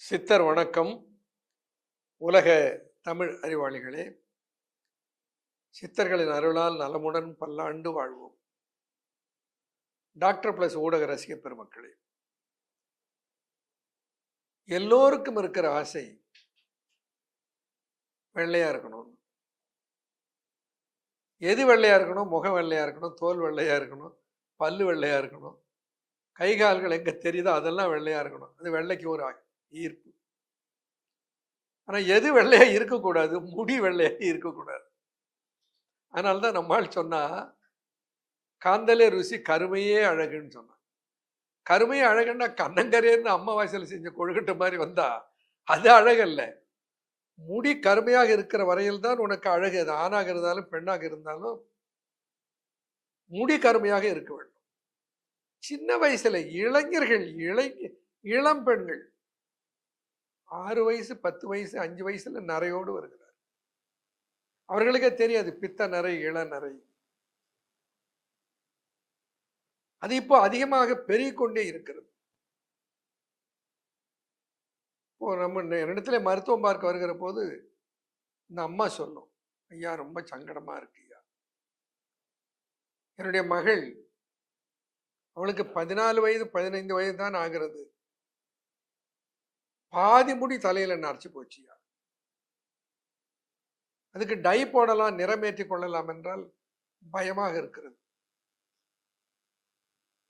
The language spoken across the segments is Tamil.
சித்தர் வணக்கம். உலக தமிழ் அறிவாளிகளே, சித்தர்களின் அருளால் நலமுடன் பல்லாண்டு வாழ்வோம். டாக்டர் பிளஸ் ஊடக ரசிக பெருமக்களே, எல்லோருக்கும் இருக்கிற ஆசை வெள்ளையா இருக்கணும். எது வெள்ளையா இருக்கணும்? முகம் வெள்ளையா இருக்கணும், தோல் வெள்ளையா இருக்கணும், பல்லு வெள்ளையா இருக்கணும், கை கால்கள் எங்க தெரியுதோ அதெல்லாம் வெள்ளையா இருக்கணும். அது வெள்ளைக்கு ஒரு ஈர்ப்பு. ஆனா எது வெள்ளையா இருக்கக்கூடாது? முடி வெள்ளையா இருக்கக்கூடாது. அதனால்தான் நம்மால் சொன்னா, காந்தலே ருசி கருமையே அழகுன்னு சொன்னான். கருமையே அழகுன்னா கண்ணங்கரேன்னு அம்மா வாசல் செஞ்ச கொழுக்கட்டை மாதிரி வந்தா அது அழகல்ல. முடி கருமையாக இருக்கிற வரையில் தான் உனக்கு அழகு. அது ஆணாக இருந்தாலும் பெண்ணாக இருந்தாலும் முடி கருமையாக இருக்க வேண்டும். சின்ன வயசுல இளைஞர்கள், இளம் பெண்கள் 6 வயசு 10 வயசு 5 வயசுல நரையோடு வருகிறார். அவர்களுக்கே தெரியாது பித்த நரை, இளநரை. அது இப்போ அதிகமாக பெருகிக்கொண்டே இருக்கிறது. இப்போ நம்ம இடத்துல மருத்துவம் பார்க்க வருகிற போது இந்த அம்மா சொல்லும், ஐயா ரொம்ப சங்கடமா இருக்கு ஐயா. என்னுடைய மகள், அவளுக்கு 14 வயது 15 வயது தான் ஆகிறது. பாதி முடி தலையில நரைச்சு போச்சியா. அதுக்கு டை போடலாம், நிறமேற்றிக் கொள்ளலாம் என்றால் பயமாக இருக்கிறது.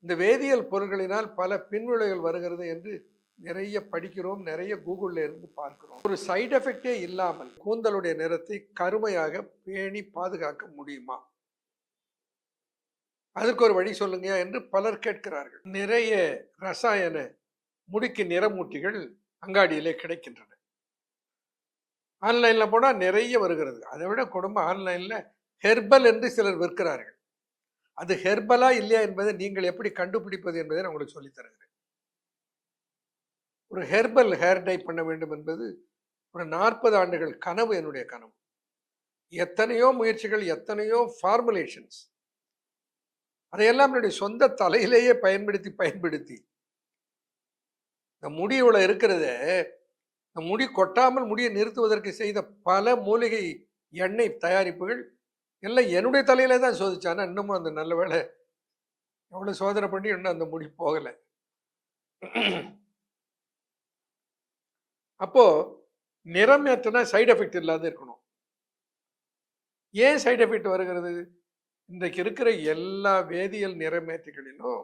இந்த வேதியியல் பொருட்களினால் பல பின்விளைவுகள் வருகிறது என்று நிறைய படிக்கிறோம், நிறைய கூகுள்ல இருந்து பார்க்கிறோம். ஒரு சைடு எஃபெக்டே இல்லாமல் கூந்தலுடைய நிறத்தை கருமையாக பேணி பாதுகாக்க முடியுமா? அதற்கு ஒரு வழி சொல்லுங்க என்று பலர் கேட்கிறார்கள். நிறைய ரசாயன முடிக்கு நிறமூட்டிகள் அங்காடியிலே கிடைக்கின்றன. ஆன்லைன்ல போனா நிறைய வருகிறது. அதை விட கொடுமை, ஆன்லைன்ல ஹெர்பல் என்று சிலர் விற்கிறார்கள். அது ஹெர்பலா இல்லையா என்பதை நீங்கள் எப்படி கண்டுபிடிப்பது என்பதை நான் உங்களுக்கு சொல்லித் தருகிறேன். ஒரு ஹெர்பல் ஹேர் டை பண்ண வேண்டும் என்பது ஒரு 40 ஆண்டுகள் கனவு, என்னுடைய கனவு. எத்தனையோ முயற்சிகள், எத்தனையோ ஃபார்முலேஷன்ஸ், அதையெல்லாம் என்னுடைய சொந்த தலையிலேயே பயன்படுத்தி இந்த முடி இவ்வளவு இருக்கிறத, இந்த முடி கொட்டாமல் முடியை நிறுத்துவதற்கு செய்த பல மூலிகை எண்ணெய் தயாரிப்புகள் எல்லாம் என்னுடைய தலையில தான் சோதிச்சானா, இன்னமும் அந்த நல்ல வேலை எவ்வளவு சோதனை பண்ணி இன்னும் அந்த முடி போகலை. அப்போ நிறம் ஏற்றினா சைடு எஃபெக்ட் இல்லாத இருக்கணும். ஏன் சைடு எஃபெக்ட் வருகிறது? இன்றைக்கு இருக்கிற எல்லா வேதியியல் நிறமேற்றிகளிலும்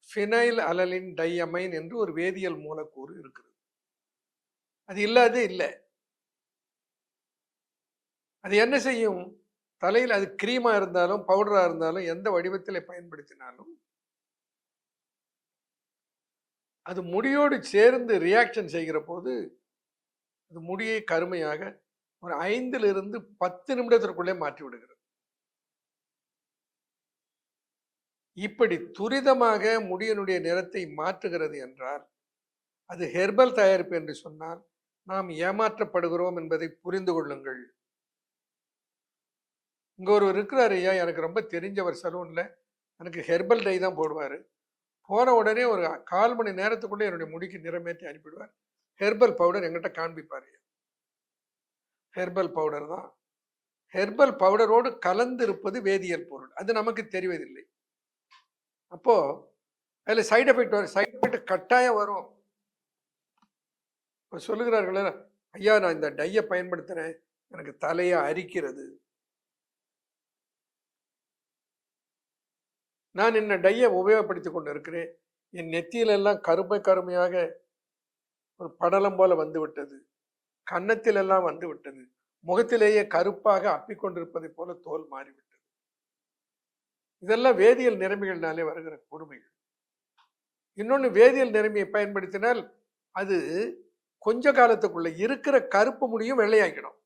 ஃபினைல் அலலின் டையமைன் என்று ஒரு வேதியியல் மூலக்கூறு இருக்கிறது. அது இல்லாதே இல்லை. அது என்ன செய்யும்? தலையில் அது கிரீமா இருந்தாலும் பவுடரா இருந்தாலும் எந்த வடிவத்தில் பயன்படுத்தினாலும் அது முடியோடு சேர்ந்து ரியாக்ஷன் செய்கிற போது அது முடியை கருமையாக ஒரு 5 to 10 நிமிடத்திற்குள்ளே மாற்றி விடுகிறது. இப்படி துரிதமாக முடியினுடைய நிறத்தை மாற்றுகிறது என்றால் அது ஹெர்பல் தயாரிப்பு என்று சொன்னால் நாம் ஏமாற்றப்படுகிறோம் என்பதை புரிந்து கொள்ளுங்கள். இங்க ஒரு இருக்கிறார் ஐயா, எனக்கு ரொம்ப தெரிஞ்சவர், சலூன்ல எனக்கு ஹெர்பல் டை தான் போடுவார். போன உடனே ஒரு 1/4 மணி நேரத்துக்குள்ளே என்னுடைய முடிக்கு நிறமேற்றி அனுப்பிடுவார். ஹெர்பல் பவுடர் எங்கிட்ட காண்பிப்பார். ஹெர்பல் பவுடர் தான். ஹெர்பல் பவுடரோடு கலந்து இருப்பது வேதியியல் பொருள், அது நமக்கு தெரிவதில்லை. அப்போ அதில் சைடு எஃபெக்ட் வரும். சைடு எஃபெக்ட் கட்டாயம் வரும். இப்போ சொல்லுகிறார்கள், ஐயா நான் இந்த டையை பயன்படுத்துறேன், எனக்கு தலையை அரிக்கிறது. நான் இந்த டையை உபயோகப்படுத்தி கொண்டு இருக்கிறேன், என் நெத்தியிலெல்லாம் கருமையாக ஒரு படலம் போல வந்து விட்டது, கன்னத்திலெல்லாம் வந்து விட்டது, முகத்திலேயே கருப்பாக அப்பிக்கொண்டிருப்பதை போல தோல் மாறிவிட்டது. இதெல்லாம் வேதியியல் நிறமிகள்னாலே வருகிற கொடுமைகள். இன்னொன்று, வேதியியல் நிறமியை பயன்படுத்தினால் அது கொஞ்ச காலத்துக்குள்ள இருக்கிற கருப்பு முடியும் வெள்ளையாக்கிடும்.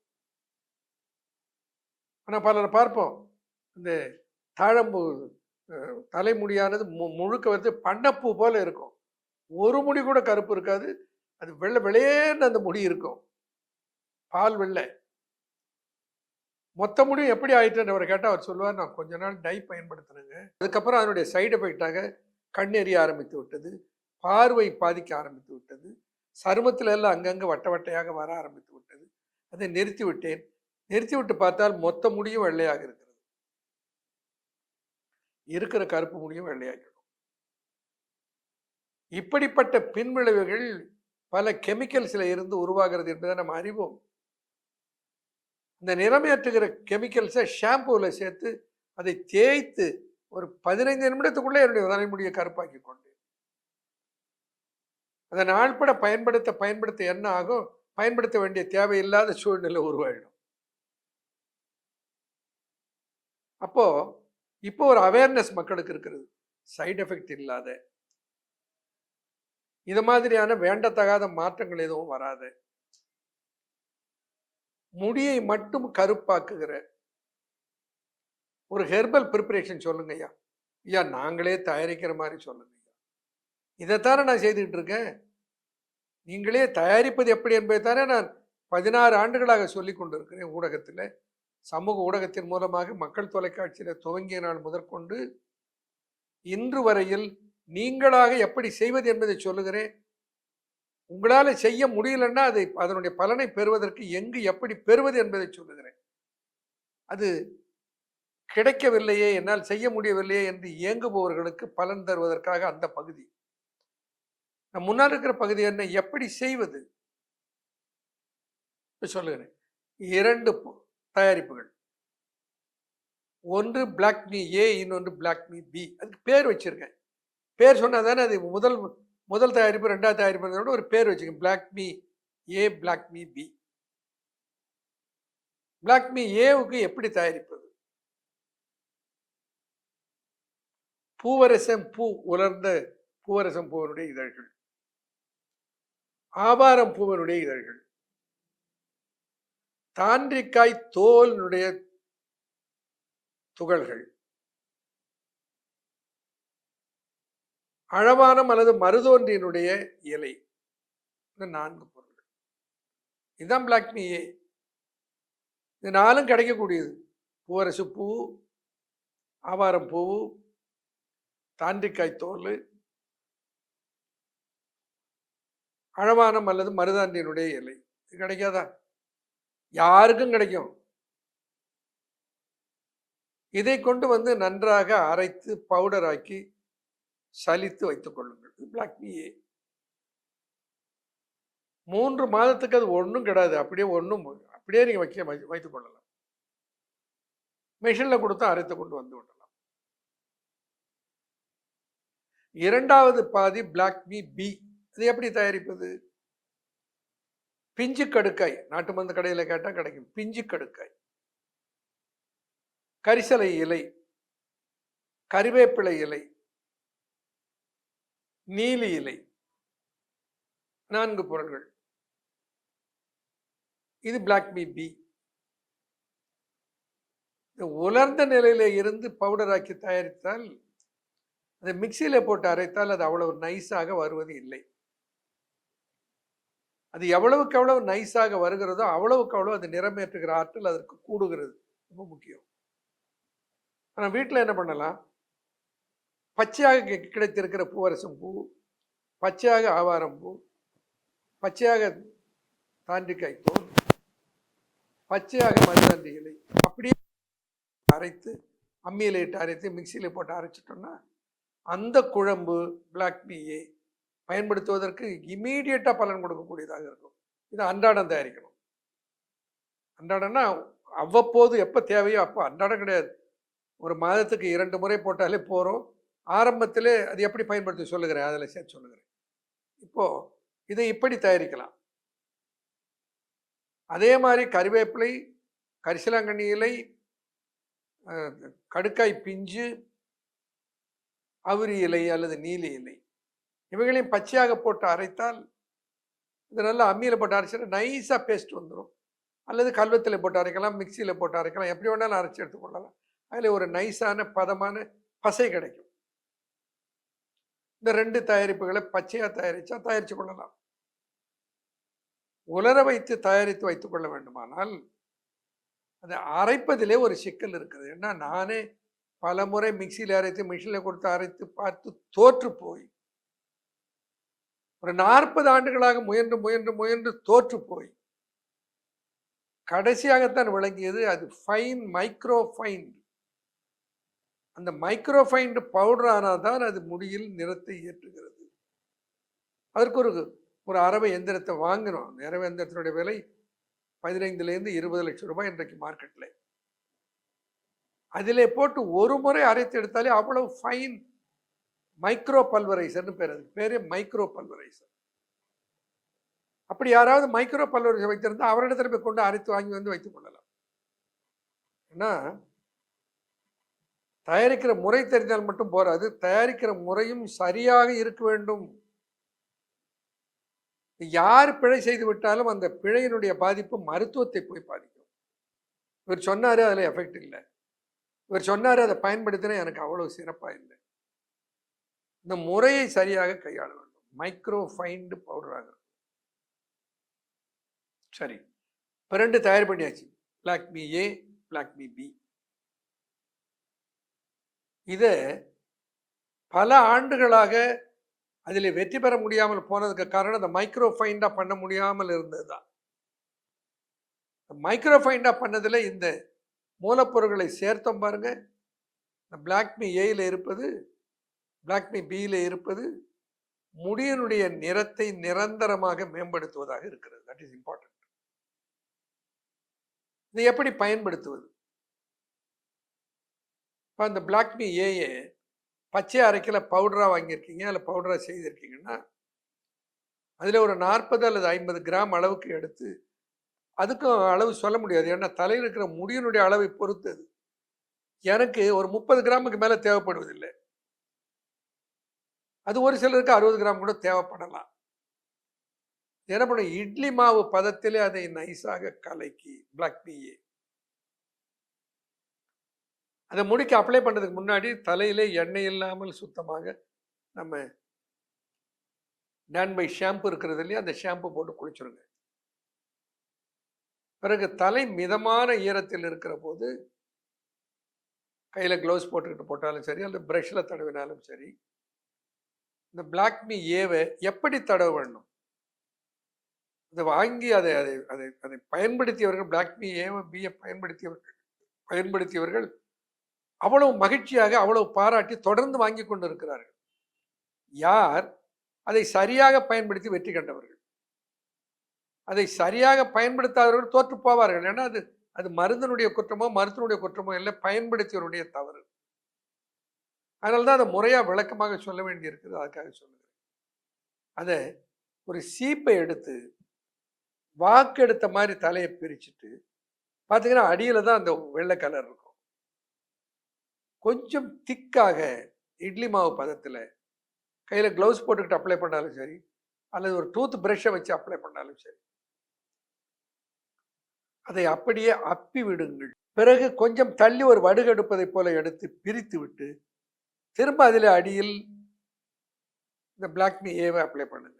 ஆனால் பலரை பார்ப்போம், இந்த தாழம்பூ தலைமுடியானது முழுக்க வந்து பண்ணப்பூ போல இருக்கும். ஒரு முடி கூட கருப்பு இருக்காது. அது வெள்ளையேன்னு அந்த முடி இருக்கும், பால் வெள்ளை. மொத்த முடியும் எப்படி ஆயிட்டுன்னு அவர் கேட்டால் அவர் சொல்லுவார், நான் கொஞ்ச நாள் டை பயன்படுத்தினேங்க, அதுக்கப்புறம் அதனுடைய சைடு எஃபெக்டாக கண் எரிய ஆரம்பித்து விட்டது, பார்வை பாதிக்க ஆரம்பித்து விட்டது, சருமத்தில் எல்லாம் அங்கங்கே வட்ட வட்டையாக வர ஆரம்பித்து விட்டது. அதை நிறுத்தி விட்டேன். நிறுத்திவிட்டு பார்த்தால் மொத்த முடியும் வெள்ளையாக இருக்கிறது. இருக்கிற கருப்பு முடியும் வெள்ளையாகிடும். இப்படிப்பட்ட பின்விளைவுகள் பல கெமிக்கல்ஸ்ல இருந்து உருவாகிறது என்பதை நம்ம அறிவோம். இந்த நிறமேற்றுகிற கெமிக்கல்ஸை ஷாம்பூவில் சேர்த்து அதை தேய்த்து ஒரு 15 நிமிடத்துக்குள்ளே என்னுடைய தலைமுடியை கருப்பாக்கி கொண்டேன். அதை நாள்பட பயன்படுத்த என்ன ஆகும்? பயன்படுத்த வேண்டிய தேவையில்லாத சூழ்நிலை உருவாயிடும். அப்போ இப்போ ஒரு அவேர்னஸ் மக்களுக்கு இருக்கிறது. சைடு எஃபெக்ட் இல்லாத, இது மாதிரியான வேண்டத்தகாத மாற்றங்கள் எதுவும் வராது, முடியை மட்டும் கருப்பாக்குகிற ஒரு ஹெர்பல் ப்ரிப்பரேஷன் சொல்லுங்க ஐயா. ஐயா நாங்களே தயாரிக்கிற மாதிரி சொல்லுங்க ஐயா. இதைத்தானே நான் செய்துக்கிட்டு இருக்கேன். நீங்களே தயாரிப்பது எப்படி என்பதை தானே நான் 16 ஆண்டுகளாக சொல்லி கொண்டு இருக்கிறேன். ஊடகத்தில், சமூக ஊடகத்தின் மூலமாக, மக்கள் தொலைக்காட்சியில் துவங்கிய நாள் முதற்கொண்டு இன்று வரையில் நீங்களாக எப்படி செய்வது என்பதை சொல்லுகிறேன். உங்களால் செய்ய முடியலன்னா அதை அதனுடைய பலனை பெறுவதற்கு எங்கு எப்படி பெறுவது என்பதை சொல்லுகிறேன். அது கிடைக்கவில்லையே, என்னால் செய்ய முடியவில்லையே என்று இயங்குபவர்களுக்கு பலன் தருவதற்காக அந்த பகுதி. நம் முன்னால் இருக்கிற பகுதி என்ன, எப்படி செய்வது சொல்லுகிறேன். 2 தயாரிப்புகள், ஒன்று பிளாக் மீ ஏ, இன்னொன்று பிளாக் மீ பி. அதுக்கு பேர் வச்சிருக்கேன். பேர் சொன்னா தானே அது முதல் தயாரிப்பு, 2வது தயாரிப்பு ஒரு பேர் வச்சுக்கேன். Black me A, black me B. Black me ஏவுக்கு எப்படி தயாரிப்பது? பூவரசம் பூ, உலர்ந்த பூவரசம் பூவனுடைய இதழ்கள், ஆபாரம் பூவனுடைய இதழ்கள், தாண்டிக்காய் தோலினுடைய துகள்கள், அழவானம் அல்லது மருதோன்றியினுடைய இலை, இந்த 4 பொருட்கள். இதுதான் பிளாக் மீ ஏ. இது 4ம் கிடைக்கக்கூடியது. பூவரசு பூ, ஆவாரம் பூ, தாண்டிக்காய் தோல், அழவானம் அல்லது மருதாண்டியினுடைய இலை. இது கிடைக்காதா? யாருக்கும் கிடைக்கும். இதை கொண்டு வந்து நன்றாக அரைத்து பவுடர் ஆக்கி சலித்து வைத்துக் கொள்ளுங்கள். பிளாக் மீ ஏ. 3 மாதத்துக்கு அது ஒன்றும் கிடையாது. அப்படியே நீங்க வைத்துக் கொள்ளலாம். மிஷின்ல கொடுத்து அரைத்து கொண்டு வந்து விடலாம். 2வது பாதி பிளாக் மீ பி. அது எப்படி தயாரிப்பது? பிஞ்சு கடுக்காய், நாட்டு மருந்து கடையில் கேட்டால் கிடைக்கும். பிஞ்சு கடுக்காய், கரிசலை இலை, கறிவேப்பிலை இலை, நீலி இலை, 4 பொருட்கள். இது பிளாக் மீ பி. உலர்ந்த நிலையில இருந்து பவுடர் ஆக்கி தயாரித்தால், அதை மிக்சியில போட்டு அரைத்தால் அது அவ்வளவு நைஸாக வருவது இல்லை. அது எவ்வளவுக்கு எவ்வளவு நைஸாக வருகிறதோ அவ்வளவுக்கு அவ்வளவு அது நிறமேற்றுகிற ஆற்றல் அதற்கு கூடுகிறது. ரொம்ப முக்கியம். ஆனால் வீட்டில் என்ன பண்ணலாம்? பச்சையாக கிடைத்திருக்கிற பூவரசம் பூ, பச்சையாக ஆவாரம் பூ, பச்சையாக தாண்டிக்காய் தோல், பச்சையாக மருதாண்டி இலை, அப்படியே அரைத்து அம்மியில் இட்டு அரைத்து மிக்சியில் போட்டு அரைச்சிட்டோம்னா அந்த குழம்பு பிளாக் மீ ஏ பயன்படுத்துவதற்கு இமீடியட்டாக பலன் கொடுக்கக்கூடியதாக இருக்கும். இது அன்றாடம் தயாரிக்கணும். அன்றாடம்னா அவ்வப்போது எப்போ தேவையோ அப்போ, அன்றாடம் கிடையாது. ஒரு மாதத்துக்கு 2 முறை போட்டாலே போகிறோம். ஆரம்பத்திலே அது எப்படி பயன்படுத்தி சொல்லுகிறேன், அதில் சேர்த்து சொல்லுகிறேன். இப்போது இதை இப்படி தயாரிக்கலாம். அதே மாதிரி கறிவேப்பிலை, கரிசலாங்கண்ணி இலை, கடுக்காய் பிஞ்சு, அவுரி இலை அல்லது நீலி இலை, இவைகளையும் பச்சையாக போட்டு அரைத்தால் இது நல்லா அம்மியில் போட்டு அரைச்சிட்டு நைஸாக பேஸ்ட் வந்துடும். அல்லது கல்வத்தில் போட்டு அரைக்கலாம், மிக்சியில் போட்டு அரைக்கலாம், எப்படி வேணாலும் அரைச்சி எடுத்துக்கொள்ளலாம். அதில் ஒரு நைஸான பதமான பசை கிடைக்கும். இந்த 2 தயாரிப்புகளை பச்சையாக தயாரித்து கொள்ளலாம். உலர வைத்து தயாரித்து வைத்துக் கொள்ள வேண்டுமானால் அதை அரைப்பதிலே ஒரு சிக்கல் இருக்குது. ஏன்னா நானே பல முறை மிக்சியில் அரைத்து மிஷினில் கொடுத்து அரைத்து பார்த்து தோற்று போய் ஒரு 40 ஆண்டுகளாக முயன்று முயன்று முயன்று தோற்று போய் கடைசியாகத்தான் விளங்கியது அது ஃபைன், மைக்ரோ ஃபைன். அந்த மைக்ரோ ஃபைன் பவுடர் ஆனால் தான் அது முடியில் நிறத்தை ஏற்றுகிறது. அதற்கு ஒரு ஒரு அரவை எந்திரத்தை வாங்கினோம். அந்த அரவை எந்திரத்தினுடைய விலை 15லேருந்து 20 லட்சம் ரூபாய் இன்றைக்கு மார்க்கெட்டில். அதிலே போட்டு ஒரு முறை அரைத்து எடுத்தாலே அவ்வளவு ஃபைன் மைக்ரோ பல்வரைசர்னு பேர். அதுக்கு பேரே மைக்ரோ பல்வரைசர். அப்படி யாராவது மைக்ரோ பல்வரைசர் வைத்திருந்தால் அவரிடத்தில் போய் கொண்டு அரைத்து வாங்கி வந்து வைத்துக் கொள்ளலாம். ஏன்னா தயாரிக்கிற முறை தெரிந்தால் மட்டும் போராது, தயாரிக்கிற முறையும் சரியாக இருக்க வேண்டும். யார் பிழை செய்து விட்டாலும் அந்த பிழையினுடைய பாதிப்பு மருத்துவத்தை போய் பாதிக்கும். இவர் சொன்னாரு அதில் எஃபெக்ட் இல்லை, இவர் சொன்னாரு அதை பயன்படுத்தினா எனக்கு அவ்வளவு சிறப்பாக இல்லை. இந்த முறையை சரியாக கையாள வேண்டும். மைக்ரோ ஃபைன்டு பவுடராக. சரி, இப்போ 2 தயார் பண்ணியாச்சு. பிளாக்மி ஏ, பிளாக்மி பி. இதை பல ஆண்டுகளாக அதில் வெற்றி பெற முடியாமல் போனதுக்கு காரணம் இந்த மைக்ரோ ஃபைண்டாக பண்ண முடியாமல் இருந்தது தான். மைக்ரோ ஃபைண்டாக பண்ணதில் இந்த மூலப்பொருட்களை சேர்த்தோம் பாருங்க. இந்த பிளாக்மி ஏயில் இருப்பது, பிளாக்மி பியில் இருப்பது முடியினுடைய நிறத்தை நிரந்தரமாக மேம்படுத்துவதாக இருக்கிறது. That is important. இதை எப்படி பயன்படுத்துவது? இப்போ அந்த பிளாக்மி ஏயை பச்சை அரைக்கல பவுடராக வாங்கியிருக்கீங்க, அதில் பவுடராக செய்திருக்கீங்கன்னா அதில் ஒரு 40 அல்லது 50 கிராம் அளவுக்கு எடுத்து, அதுக்கும் அளவு சொல்ல முடியாது, ஏன்னா தலையில் இருக்கிற முடியினுடைய அளவை பொறுத்தது. எனக்கு ஒரு 30 கிராமுக்கு மேலே தேவைப்படுவதில்லை. அது ஒரு சிலருக்கு 60 கிராம் கூட தேவைப்படலாம். என்ன பண்ணும், இட்லி மாவு பதத்திலே அதை நைஸாக கலக்கி பிளாக்மி ஏ அதை முடிக்க அப்ளை பண்ணுறதுக்கு முன்னாடி தலையிலே எண்ணெய் இல்லாமல் சுத்தமாக நம்ம டான்பை ஷாம்பு இருக்கிறது இல்லையா, அந்த ஷாம்பு போட்டு குளிச்சுருங்க. பிறகு தலை மிதமான ஈரத்தில் இருக்கிற போது கையில் க்ளவுஸ் போட்டுக்கிட்டு போட்டாலும் சரி, அல்லது ப்ரஷில் தடவினாலும் சரி, இந்த பிளாக்மி ஏவை எப்படி தடவ வேண்டும், அதை வாங்கி அதை அதை அதை அதை பயன்படுத்தியவர்கள், பிளாக்மி ஏவை பியை பயன்படுத்தியவர்கள் அவ்வளவு மகிழ்ச்சியாக, அவ்வளவு பாராட்டி தொடர்ந்து வாங்கி கொண்டு இருக்கிறார்கள். யார் அதை சரியாக பயன்படுத்தி வெற்றி கண்டவர்கள். அதை சரியாக பயன்படுத்தாதவர்கள் தோற்று போவார்கள். ஏன்னா அது அது மருந்தினுடைய குற்றமோ மருத்துவனுடைய குற்றமோ இல்லை, பயன்படுத்தியவருடைய தவறு. அதனால்தான் அதை முறையாக விளக்கமாக சொல்ல வேண்டி இருக்குது. அதுக்காக சொல்லுகிறேன். அதை ஒரு சீப்பை எடுத்து வாக்கு எடுத்த மாதிரி தலையை பிரிச்சுட்டு பார்த்தீங்கன்னா அடியில் தான் அந்த வெள்ளை கலர் இருக்கும். கொஞ்சம் திக்காக இட்லி மாவு பதத்தில் கையில் க்ளவுஸ் போட்டுக்கிட்டு அப்ளை பண்ணாலும் சரி, அல்லது ஒரு டூத் ப்ரஷ்ஷை வச்சு அப்ளை பண்ணாலும் சரி, அதை அப்படியே அப்பி விடுங்கள். பிறகு கொஞ்சம் தள்ளி ஒரு வடுகெடுப்பதை போல எடுத்து பிரித்து விட்டு திரும்ப அதில் அடியில் இந்த பிளாக்மி ஏவை அப்ளை பண்ணுங்க.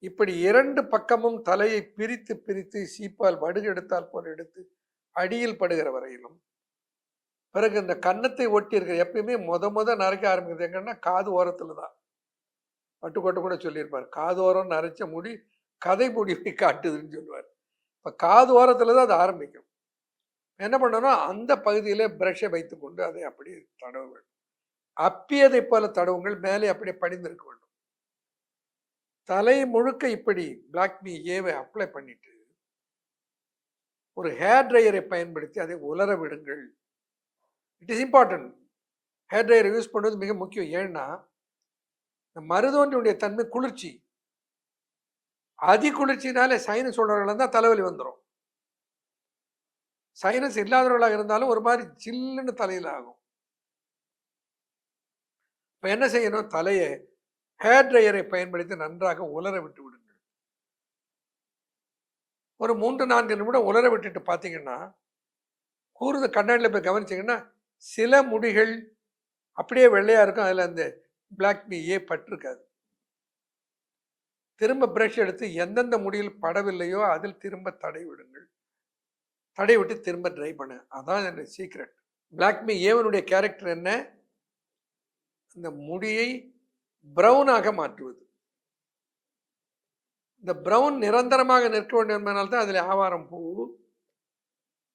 இப்படி 2 பக்கமும் தலையை பிரித்து பிரித்து சீப்பால் வடுகெடுத்தால் போல எடுத்து அடியில் படுகிற வரையிலும், பிறகு இந்த கன்னத்தை ஒட்டி இருக்கிற, எப்பயுமே முத நரைக்க ஆரம்பிக்கிறது எங்கன்னா காது ஓரத்தில் தான். பட்டுக்கோட்டை கூட சொல்லியிருப்பார், காது ஓரம் நரைச்ச முடி கதை முடிவை காட்டுதுன்னு சொல்லுவார். இப்போ காது ஓரத்தில் தான் அது ஆரம்பிக்கும். என்ன பண்ணணும், அந்த பகுதியிலே ப்ரஷை வைத்து கொண்டு அதை அப்படியே தடவ வேண்டும். அப்பியதை போல தடவுங்கள், மேலே அப்படியே படிந்திருக்க வேண்டும். தலை முழுக்க இப்படி பிளாக்மி ஏவை அப்ளை பண்ணிட்டு ஒரு ஹேர் ட்ரையரை பயன்படுத்தி அதை உலர விடுங்கள். It is important. ஹேர் ட்ரையரை யூஸ் பண்ணுறது மிக முக்கியம். ஏன்னா இந்த மருதோன்றியுடைய தன்மை குளிர்ச்சி. அதி குளிர்ச்சினாலே சைனஸ் உள்ளவர்கள் தான் தலைவலி வந்துடும். சைனஸ் இல்லாதவர்களாக இருந்தாலும் ஒரு மாதிரி சில்லுன்னு தலையில் ஆகும். இப்போ என்ன செய்யணும், தலையை ஹேர் ட்ரையரை பயன்படுத்தி நன்றாக உலர விட்டு விடுங்கள். ஒரு 3-4 நிமிடம் உலர விட்டுட்டு பார்த்தீங்கன்னா, கூர்ந்து கண்ணாடியில் போய் கவனிச்சிங்கன்னா சில முடிகள் அப்படியே வெள்ளையாக இருக்கும், அதில் அந்த பிளாக்மி ஏ பட்டிருக்காது. திரும்ப ப்ரஷ் எடுத்து எந்தெந்த முடியில் படவில்லையோ அதில் திரும்ப தடை விடுங்கள். தடை விட்டு திரும்ப ட்ரை பண்ணு. அதான் என்னுடைய சீக்ரெட். பிளாக்மி ஏவனுடைய கேரக்டர் என்ன, இந்த முடியை ப்ரௌனாக மாற்றுவது. இந்த ப்ரௌன் நிரந்தரமாக நிற்க வேண்டும் என்பதனால்தான் அதில் ஆவாரம் பூ,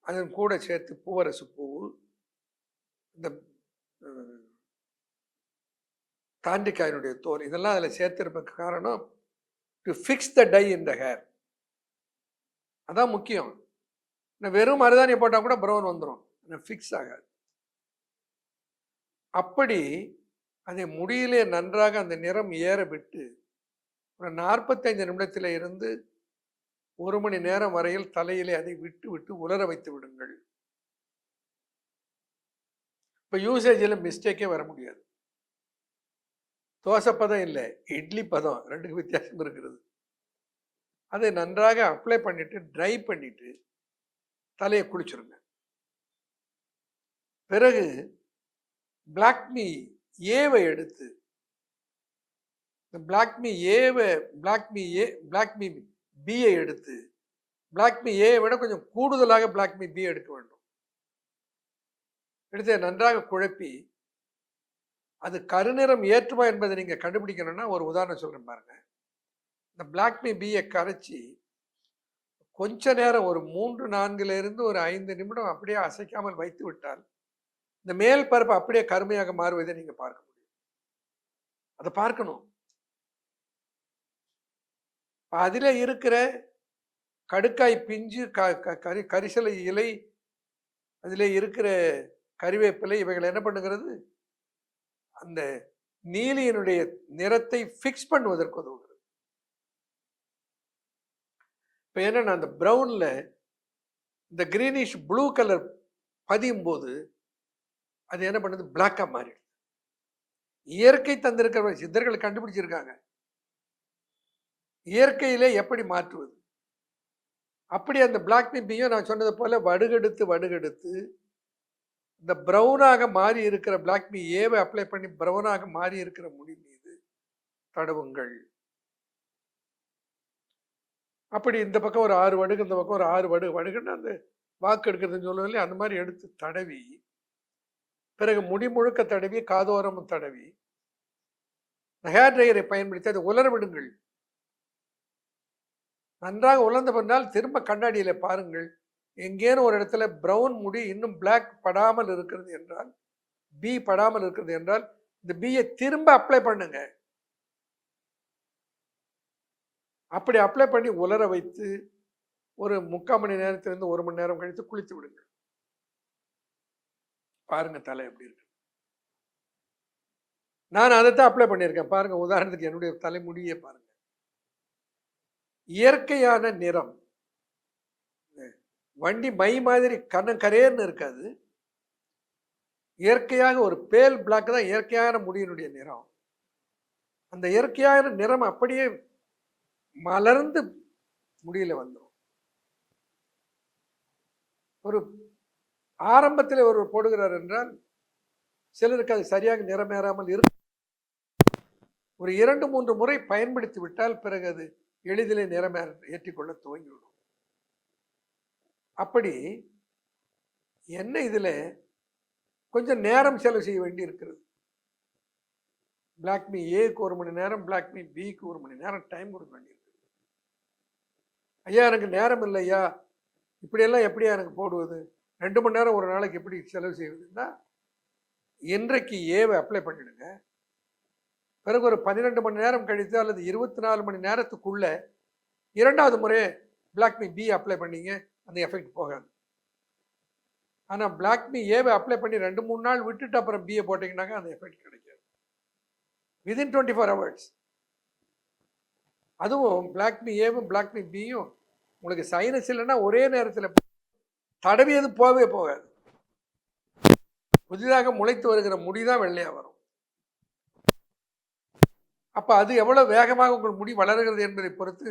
அதன் கூட சேர்த்து பூவரசு பூ, இந்த தாண்டிக்காயினுடைய தோல் இதெல்லாம் அதில் சேர்த்திருப்பதற்கு காரணம் to fix the die in the hair. அதான் முக்கியம். வெறும் மருதாணியை போட்டால் கூட ப்ரௌன் வந்துடும், ஃபிக்ஸ் ஆகாது. அப்படி அதை முடியிலே நன்றாக அந்த நிறம் ஏற விட்டு ஒரு 45 நிமிடத்தில் இருந்து 1 மணி நேரம் வரையில் தலையிலே அதை விட்டு விட்டு உலர வைத்து விடுங்கள். இப்போ யூசேஜில் மிஸ்டேக்கே வர முடியாது. தோசை பதம் இல்லை, இட்லி பதம், ரெண்டுக்கு வித்தியாசம் இருக்கிறது. அதை நன்றாக அப்ளை பண்ணிட்டு ட்ரை பண்ணிட்டு தலையை குளிச்சிருங்க. பிறகு பிளாக்மி ஏவை எடுத்து பிளாக்மி பியை எடுத்து பிளாக்மி ஏ விட கொஞ்சம் கூடுதலாக பிளாக்மி பி எடுக்க வேண்டும். எடுத்து நன்றாக குழப்பி அது கருநிறம் ஏற்றுமா என்பதை நீங்க கண்டுபிடிக்கணும்னா ஒரு உதாரணம் சொல்றேன் பாருங்க. இந்த பிளாக்மி பியை கரைச்சி கொஞ்ச நேரம் ஒரு 3-4 ஒரு 5 நிமிடம் அப்படியே அசைக்காமல் வைத்து விட்டால் இந்த மேல் பரப்பு அப்படியே கருமையாக மாறுவதை நீங்க பார்க்க முடியும். அதை பார்க்கணும். அதில் இருக்கிற கடுக்காய் பிஞ்சு, கரிசலை இலை, அதில் இருக்கிற கறிவேப்பிலை இவைகள் என்ன பண்ணுகிறது, அந்த நீலியினுடைய நிறத்தை ஃபிக்ஸ் பண்ணுவதற்கு உதவுகிறது. இப்போ என்னன்னா அந்த ப்ரௌன்ல இந்த கிரீனிஷ் ப்ளூ கலர் பதியும் போது அது என்ன பண்ணுது, பிளாக்கா மாறிடுது. இயற்கை தந்திருக்கிற சித்தர்கள் கண்டுபிடிச்சிருக்காங்க இயற்கையிலே எப்படி மாற்றுவது. அப்படி அந்த பிளாக்மி பியும் நான் சொன்னது போல வடுகெடுத்து இந்த ப்ரௌனாக மாறி இருக்கிற பிளாக்மி ஏவை அப்ளை பண்ணி ப்ரௌனாக மாறி இருக்கிற முடி மீது தடவுங்கள். அப்படி இந்த பக்கம் ஒரு 6 வடுகு, இந்த பக்கம் ஒரு 6 வடுகுன்னு அந்த வாக்கு எடுக்கிறதுன்னு சொல்லுவோம் இல்லையா, அந்த மாதிரி எடுத்து தடவி பிறகு முடி முழுக்க தடவி காதோரமும் தடவி ஹேர் ட்ரையரை பயன்படுத்தி அதை உலர விடுங்கள். நன்றாக உலர்ந்த பின்னால் திரும்ப கண்ணாடியில பாருங்கள். எங்கேனும் ஒரு இடத்துல ப்ரௌன் முடி இன்னும் பிளாக் படாமல் இருக்கிறது என்றால், பி படாமல் இருக்கிறது என்றால் இந்த பியை திரும்ப அப்ளை பண்ணுங்க. அப்படி அப்ளை பண்ணி உலர வைத்து ஒரு 3/4 மணி நேரத்திலிருந்து 1 மணி நேரம் கழித்து குளித்து விடுங்கள். பாருங்க தலை எப்படி இருக்கு. நான் அதைத்தான் அப்ளை பண்ணியிருக்கேன் பாருங்க. உதாரணத்துக்கு என்னுடைய தலைமுடியே பாருங்க. இயற்கையான நிறம், வண்டி மை மாதிரி கரேர்னு இருக்காது. இயற்கையாக ஒரு பேல் பிளாக் தான் இயற்கையான முடியினுடைய நிறம். அந்த இயற்கையான நிறம் அப்படியே மலர்ந்து முடியல வந்துடும். ஒரு ஆரம்பத்தில் ஒருவர் போடுகிறார் என்றால் சிலருக்கு அது சரியாக நிறமேறாமல் இருக்கும். ஒரு 2-3 முறை பயன்படுத்தி விட்டால் பிறகு அது எளிதிலே நிறமே ஏற்றிக்கொள்ள துவங்கிவிடும். அப்படி என்ன இதில் கொஞ்சம் நேரம் செலவு செய்ய வேண்டி இருக்கிறது. பிளாக்மி ஏக்கு 1 மணி நேரம், பிளாக்மி பிக்கு 1 மணி நேரம் டைம் கொடுக்க வேண்டியிருக்கு. ஐயா எனக்கு நேரம் இல்லையா, இப்படியெல்லாம் எப்படியா எனக்கு போடுவது, 2 மணி நேரம் ஒரு நாளைக்கு எப்படி செலவு செய்வதுன்னா, இன்றைக்கு ஏவை அப்ளை பண்ணிடுங்க. பிறகு ஒரு 12 மணி நேரம் கழித்து அல்லது 24 மணி நேரத்துக்குள்ள 2வது முறை பிளாக்மி பி அப்ளை பண்ணிங்க, அந்த எஃபெக்ட் போகாது. ஆனால் பிளாக்மி ஏவை அப்ளை பண்ணி 2-3 நாள் விட்டுட்டு அப்புறம் பிஏ போட்டிங்கன்னாக்க அந்த எஃபெக்ட் கிடைக்காது. Within 24 hours. அதுவும் பிளாக்மி ஏவும் பிளாக்மி பியும் உங்களுக்கு சைனஸ் இல்லைன்னா ஒரே நேரத்தில் தடவியது போகவே போகாது. புதிதாக முளைத்து வருகிற முடிதான் வெள்ளையாக வரும். அப்போ அது எவ்வளோ வேகமாக உங்கள் முடி வளர்கிறது என்பதை பொறுத்து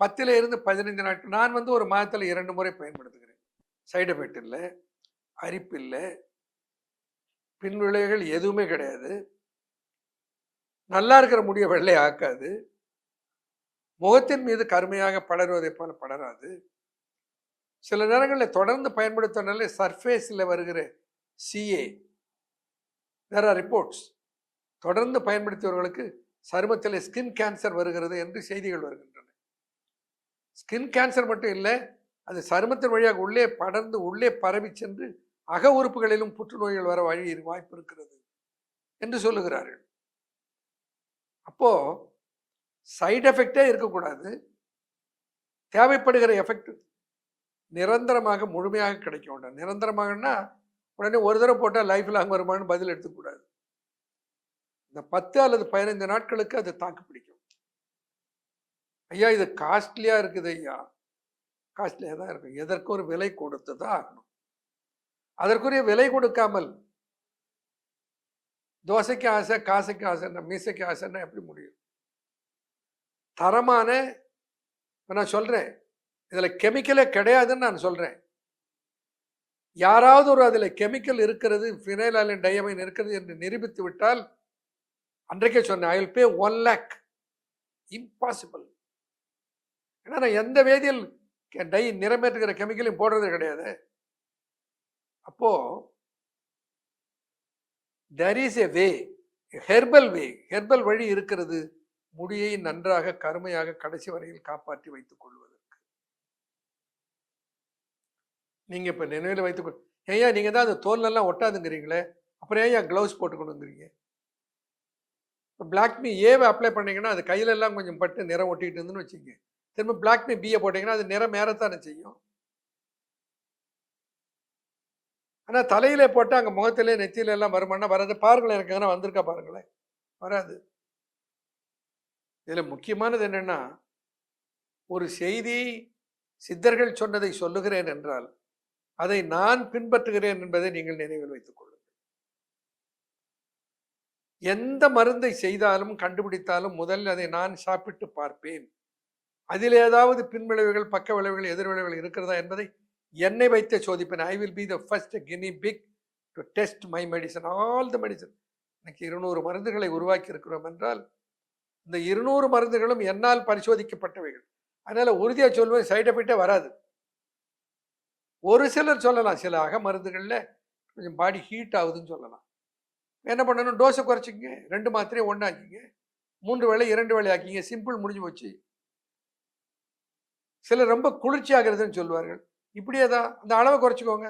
10 to 15 நாட்கள். நான் ஒரு மாதத்தில் 2 முறை பயன்படுத்துகிறேன். சைடு எஃபெக்ட் இல்லை, அரிப்பு இல்லை, பின்விளைவுகள் எதுவுமே கிடையாது. நல்லா இருக்கிற முடியை வெள்ளை ஆக்காது. முகத்தின் மீது கருமையாக படருவதை போல படராது. சில நேரங்களில் தொடர்ந்து பயன்படுத்தினாலே சர்ஃபேஸில் வருகிற சிஏ, தேர் ஆர் ரிப்போர்ட்ஸ், தொடர்ந்து பயன்படுத்தியவர்களுக்கு சருமத்தில் ஸ்கின் கேன்சர் வருகிறது என்று செய்திகள் வருகின்றன. ஸ்கின் கேன்சர் மட்டும் இல்லை, அது சருமத்தின் வழியாக உள்ளே படர்ந்து உள்ளே பரவி சென்று அக உறுப்புகளிலும் புற்றுநோய்கள் வர வாய்ப்பு இருக்கிறது என்று சொல்லுகிறார்கள். அப்போ சைடு எஃபெக்டே இருக்கக்கூடாது, தேவைப்படுகிற எஃபெக்ட் நிரந்தரமாக முழுமையாக கிடைக்க வேண்டாம். நிரந்தரமாகனா உடனே ஒரு தடவை போட்டால் லைஃப் லாங் வருமானு பதில் எடுத்துக்கூடாது. இந்த 10 அல்லது 15 நாட்களுக்கு அது தாக்கு பிடிக்கும். ஐயா இது காஸ்ட்லியா இருக்குது ஐயா, காஸ்ட்லியாக தான் இருக்கும். எதற்கும் ஒரு விலை கொடுத்து தான் ஆகணும். அதற்குரிய விலை கொடுக்காமல் தோசைக்கு ஆசை, காசுக்கு ஆசைன்னா, மீசைக்கு ஆசைன்னா எப்படி முடியும்? தரமான, நான் சொல்றேன், இதுல கெமிக்கலே கிடையாதுன்னு நான் சொல்றேன். யாராவது ஒரு அதில் கெமிக்கல் இருக்கிறது, ஃபினைலாலின் டையமைன் இருக்கிறது என்று நிரூபித்து விட்டால், அன்றைக்கே சொன்னேன், I will pay 1 lakh. Impossible. ஏன்னா நான் எந்த வேதியியல் நிறமேற்றுகிற கெமிக்கலையும் போடுறது கிடையாது. அப்போ there is a way, herbal way, herbal வழி இருக்கிறது முடியை நன்றாக கருமையாக கடைசி வரையில் காப்பாற்றி வைத்துக் கொள்வதற்கு. நீங்க இப்ப நினைவில் வைத்துக் ஏயா நீங்க தான் அந்த தோல்லாம் ஒட்டாதுங்கிறீங்களே, அப்புறம் ஏன் கிளவுஸ் போட்டுக்கணுங்கிறீங்க? பிளாக் மீ ஏவை அப்ளை பண்ணீங்கன்னா அது கையில எல்லாம் கொஞ்சம் பட்டு நிறம் ஒட்டிட்டு இருந்துன்னு வச்சுங்க. திரும்ப பிளாக் மீ பிஏ போட்டீங்கன்னா அது நிறம் மேறத்தானே செய்யும். ஆனால் தலையிலே போட்டு அங்கே முகத்திலே நெத்தியில எல்லாம் வருமானா வராது. பாருங்களேன், எனக்கு எங்கன்னா வந்திருக்கா பாருங்களேன், வராது. இதில் முக்கியமானது என்னன்னா, ஒரு செய்தி சித்தர்கள் சொன்னதை சொல்லுகிறேன் என்றால் அதை நான் பின்பற்றுகிறேன் என்பதை நீங்கள் நினைவில் வைத்துக் கொள்ளுங்கள். எந்த மருந்தை செய்தாலும் கண்டுபிடித்தாலும் முதலில் அதை நான் சாப்பிட்டு பார்ப்பேன். அதில் ஏதாவது பின்விளைவுகள், பக்க விளைவுகள், எதிர்விளைவுகள் இருக்கிறதா என்பதை என்னை வைத்தே சோதிப்பேன். I will be the first guinea pig to test my medicine, all the medicine. எனக்கு 200 மருந்துகளை உருவாக்கி இருக்கிறோம் என்றால் இந்த 200 மருந்துகளும் என்னால் பரிசோதிக்கப்பட்டவைகள். அதனால உறுதியாக சொல்வேன், சைடு எஃபெக்டே வராது. ஒரு சிலர் சொல்லலாம், சில அக மருந்துகளில் கொஞ்சம் பாடி ஹீட் ஆகுதுன்னு சொல்லலாம். என்ன பண்ணணும், டோஸை குறைச்சிங்க, 2 மாத்திரையை 1 ஆக்கிங்க, 3 வேளை 2 வேளை ஆக்கிங்க, சிம்பிள், முடிஞ்சு போச்சு. சிலர் ரொம்ப குளிர்ச்சி ஆகிறதுன்னு சொல்லுவார்கள். இப்படியே தான் அந்த அளவை குறைச்சிக்கோங்க.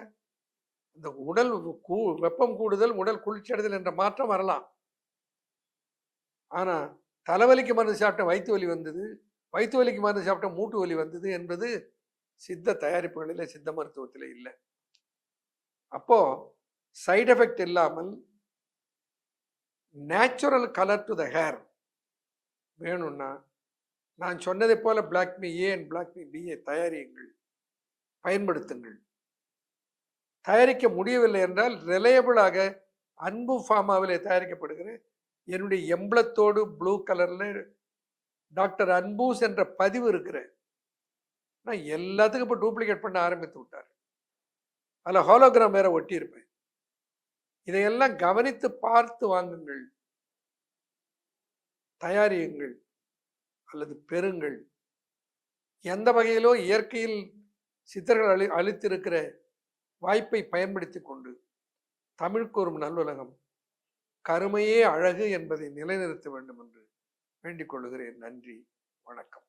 இந்த உடல் வெப்பம் கூடுதல், உடல் குளிர்ச்சி அடைதல் என்ற மாற்றம் வரலாம். ஆனா தலைவலிக்கு மருந்து சாப்பிட்ட வயிற்று வலி வந்தது, வயிற்று வலிக்கு மருந்து சாப்பிட்ட மூட்டு வலி வந்தது என்பது சித்த தயாரிப்புகளில், சித்த மருத்துவத்தில் இல்லை. அப்போ சைடு எஃபெக்ட் இல்லாமல் natural colour to the hair வேணும்னா நான் சொன்னதை போல black me A and black me B தயாரியுங்கள், பயன்படுத்துங்கள். தயாரிக்க முடியவில்லை என்றால் ரிலையபிளாக அன்பு ஃபார்மாவிலே தயாரிக்கப்படுகிற என்னுடைய எம்பளத்தோடு ப்ளூ கலர்ல டாக்டர் அன்பூஸ் என்ற பதிவு இருக்கிற, நான் எல்லாத்துக்கும் இப்போ டூப்ளிகேட் பண்ண ஆரம்பித்து விட்டார். அதில் ஹாலோகிராம் வேற ஒட்டி இருப்பேன். இதையெல்லாம் கவனித்து பார்த்து வாங்குங்கள், தயாரியுங்கள் அல்லது பெறுங்கள். எந்த வகையிலோ இயற்கையில் சித்தர்கள் அளித்திருக்கிற வாய்ப்பை பயன்படுத்தி கொண்டு தமிழ் கூறும் நல்லுலகம் கருமையே அழகு என்பதை நிலைநிறுத்த வேண்டும் என்று வேண்டிக் கொள்கிறேன். நன்றி, வணக்கம்.